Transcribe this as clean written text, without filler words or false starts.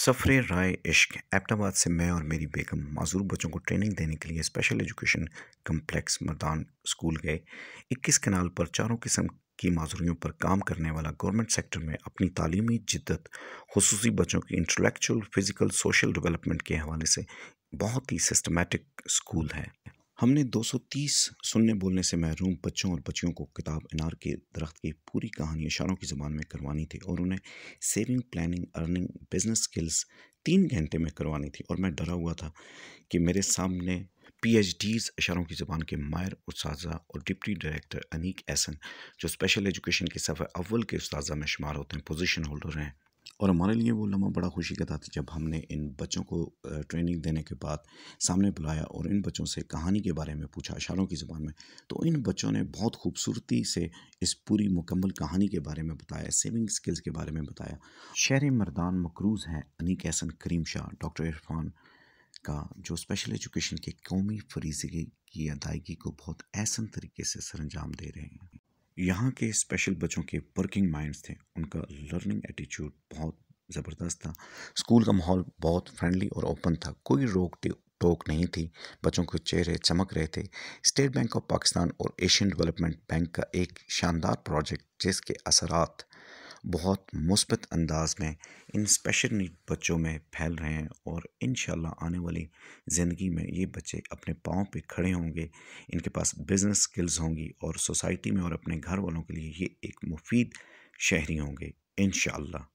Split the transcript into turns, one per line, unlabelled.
सफ़र राय इश्क एबटाबाद से मैं और मेरी बेगम माजूर बच्चों को ट्रेनिंग देने के लिए special education complex Mardan school गए। 21 कनाल पर चारों किस्म की माजूरियों पर काम करने वाला गवर्नमेंट सेक्टर में अपनी तालीमी जिद्दत खुसूसी बच्चों की इंटेलेक्चुअल फिज़िकल सोशल डेवलपमेंट के हवाले से बहुत ही सिस्टमेटिक स्कूल है। हमने 230 सुनने बोलने से महरूम बच्चों और बच्चियों को किताब इनार के दरख्त की पूरी कहानी इशारों की ज़बान में करवानी थी और उन्हें saving planning earning business skills 3 घंटे में करवानी थी। और मैं डरा हुआ था कि मेरे सामने PhDs इशारों की ज़बान के माहिर उस्ताज़ा और डिप्टी डायरेक्टर अनीक एहसन, जो स्पेशल एजुकेशन के सफ़े अव्वल के उस्ताज़ा में शुमार होते हैं, पोजीशन होल्डर हैं। और हमारे लिए वो लम्हा बड़ा खुशी का था जब हमने इन बच्चों को ट्रेनिंग देने के बाद सामने बुलाया और इन बच्चों से कहानी के बारे में पूछा इशारों की ज़बान में। तो इन बच्चों ने बहुत खूबसूरती से इस पूरी मुकम्मल कहानी के बारे में बताया, सेविंग स्किल्स के बारे में बताया। शहर मर्दान मकरूज़ हैं अनीक एहसन, करीम शाह, डॉक्टर इरफान का, जो स्पेशल एजुकेशन के कौमी फरीज़े की अदायगी को बहुत एहसन तरीके से सरअंजाम दे रहे हैं। यहाँ के स्पेशल बच्चों के वर्किंग माइंड्स थे, उनका लर्निंग एटीट्यूड बहुत ज़बरदस्त था। स्कूल का माहौल बहुत फ्रेंडली और ओपन था, कोई रोक टोक नहीं थी, बच्चों के चेहरे चमक रहे थे। स्टेट बैंक ऑफ पाकिस्तान और एशियन डेवलपमेंट बैंक का एक शानदार प्रोजेक्ट जिसके असरात बहुत मुस्बत अंदाज में इन स्पेशल नीड बच्चों में फैल रहे हैं और इंशाल्लाह आने वाली ज़िंदगी में ये बच्चे अपने पाँव पे खड़े होंगे, इनके पास बिज़नेस स्किल्स होंगी और सोसाइटी में और अपने घर वालों के लिए ये एक मुफीद शहरी होंगे इंशाल्लाह।